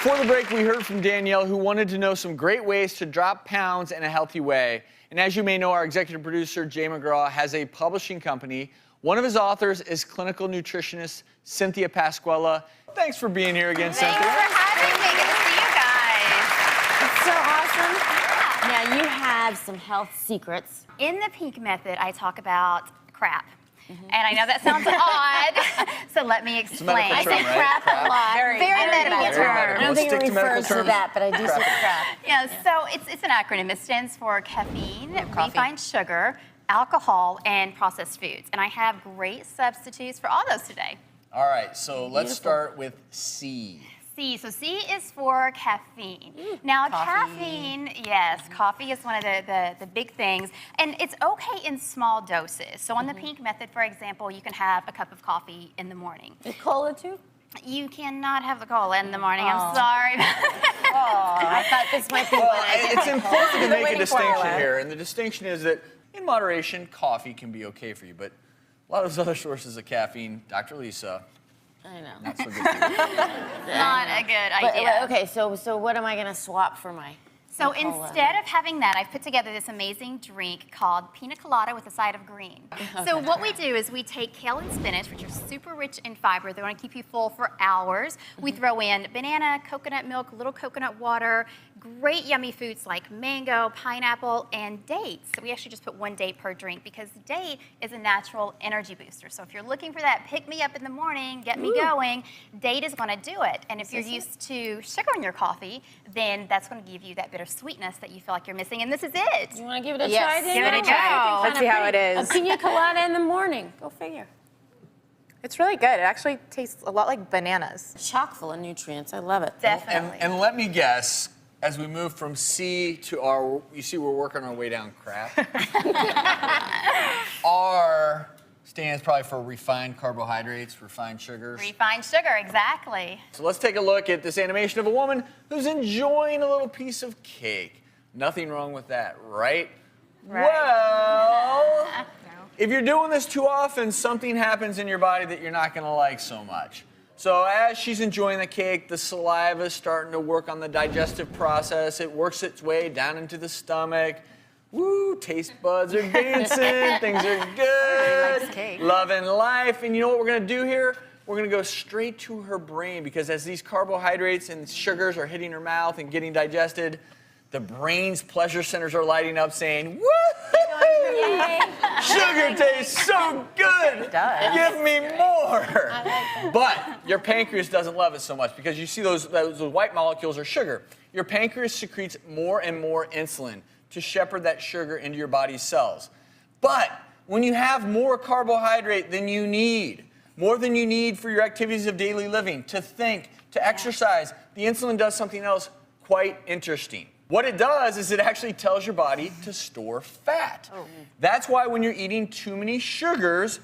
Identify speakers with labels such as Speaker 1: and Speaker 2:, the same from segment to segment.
Speaker 1: Before the break, we heard from Danielle, who wanted to know some great ways to drop pounds in a healthy way. And as you may know, our executive producer, Jay McGraw, has a publishing company. One of his authors is clinical nutritionist Cynthia Pasquella. Thanks for being here again, Cynthia.
Speaker 2: Thanks for having me. Good to see you guys.
Speaker 3: It's so awesome. Now, you have some health secrets.
Speaker 2: In the Pink Method, I talk about crap. And I know that sounds odd, so let me explain.
Speaker 3: I say crap a lot.
Speaker 2: Very medical term.
Speaker 3: I don't think it refers to that, but I do say crap.
Speaker 2: Yeah, so it's an acronym. It stands for caffeine, refined sugar, alcohol, and processed foods. And I have great substitutes for all those today.
Speaker 1: All right, so let's start with C.
Speaker 2: So C is for caffeine. Now, caffeine, yes, coffee is one of the big things, and it's okay in small doses. So on the Pink Method, for example, you can have a cup of coffee in the morning.
Speaker 3: With cola, too?
Speaker 2: You cannot have the cola in the morning. I'm sorry.
Speaker 3: I thought this might be
Speaker 1: It's important to make a distinction here, and the distinction is that in moderation, coffee can be okay for you, but a lot of those other sources of caffeine, Dr. Lisa,
Speaker 3: I know.
Speaker 1: not so good for you.
Speaker 2: Not a good idea.
Speaker 3: But, okay, so what am I going to swap for my
Speaker 2: So
Speaker 3: cola?
Speaker 2: instead of having that, I've put together this amazing drink called pina colada with a side of green. So what we do is we take kale and spinach, which are super rich in fiber. They want to keep you full for hours. We throw in banana, coconut milk, a little coconut water, great yummy foods like mango, pineapple, and dates. So we actually just put 1 date per drink because date is a natural energy booster. So if you're looking for that pick-me-up in the morning, get me going, date is going to do it. And if you're used to sugar in your coffee, then that's going to give you that bit of sweetness that you feel like you're missing, and this is it.
Speaker 3: You want to give it a try, Danielle?
Speaker 2: Give it a try.
Speaker 4: Let's see how it is.
Speaker 3: A pina colada in the morning. Go figure.
Speaker 4: It's really good. It actually tastes a lot like bananas.
Speaker 3: Chock full of nutrients. I love it.
Speaker 2: Definitely.
Speaker 1: And let me guess, as we move from C to R, you see we're working our way down crap. R stands probably for refined carbohydrates, refined sugars.
Speaker 2: Refined sugar, exactly.
Speaker 1: So let's take a look at this animation of a woman who's enjoying a little piece of cake. Nothing wrong with that, right? Well, if you're doing this too often, something happens in your body that you're not going to like so much. So as she's enjoying the cake, the saliva is starting to work on the digestive process. It works its way down into the stomach. Woo, taste buds are dancing, things are good, loving life. And you know what we're gonna do here? We're gonna go straight to her brain, because as these carbohydrates and sugars are hitting her mouth and getting digested, the brain's pleasure centers are lighting up saying, woo! Sugar tastes so good!
Speaker 4: It does.
Speaker 1: Give me more! But your pancreas doesn't love it so much, because you see those white molecules are sugar. Your pancreas secretes more and more insulin to shepherd that sugar into your body's cells. But when you have more carbohydrate than you need, more than you need for your activities of daily living, to think, to exercise, the insulin does something else quite interesting. What it does is it actually tells your body to store fat. That's why when you're eating too many sugars,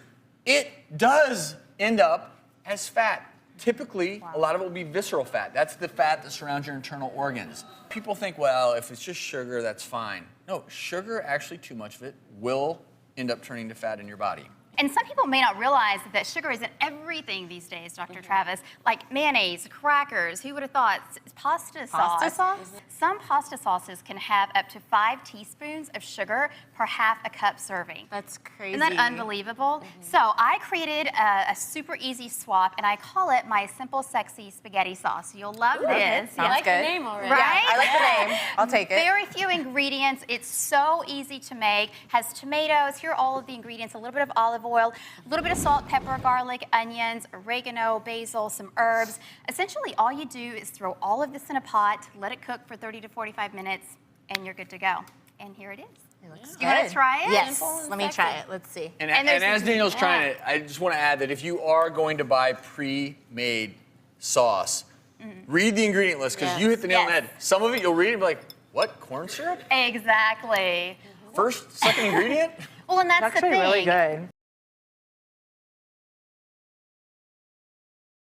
Speaker 1: it does end up as fat. Typically, a lot of it will be visceral fat. That's the fat that surrounds your internal organs. People think, well, if it's just sugar, that's fine. No, sugar, actually too much of it, will end up turning to fat in your body.
Speaker 2: And some people may not realize that sugar is in everything these days, Dr. Travis, like mayonnaise, crackers, who would have thought? Pasta sauce.
Speaker 4: Pasta sauce?
Speaker 2: Some pasta sauces can have up to 5 teaspoons of sugar per half a cup serving.
Speaker 4: That's crazy.
Speaker 2: Isn't that unbelievable? So I created a super easy swap, and I call it my Simple Sexy Spaghetti Sauce. You'll love this.
Speaker 4: Sounds
Speaker 3: I like the
Speaker 4: good.
Speaker 3: name already.
Speaker 2: Right?
Speaker 4: Yeah, I like the name. I'll take it.
Speaker 2: Very few ingredients. It's so easy to make. Has tomatoes. Here are all of the ingredients. A little bit of olive oil, a little bit of salt, pepper, garlic, onions, oregano, basil, some herbs. Essentially, all you do is throw all of this in a pot, let it cook for 30 to 45 minutes, and you're good to go. And here it is.
Speaker 4: It looks
Speaker 2: You want to try it?
Speaker 4: Yes. Let me try it. Let's see.
Speaker 1: And
Speaker 2: And there's
Speaker 1: as
Speaker 2: this-
Speaker 1: Daniel's trying it, I just want to add that if you are going to buy pre-made sauce, read the ingredient list, because you hit the nail on the
Speaker 2: Yes.
Speaker 1: head. Some of it you'll read and be like, what, corn syrup?
Speaker 2: Exactly.
Speaker 1: First, second ingredient?
Speaker 2: Well, and that's the
Speaker 4: It's actually
Speaker 2: thing.
Speaker 4: really good.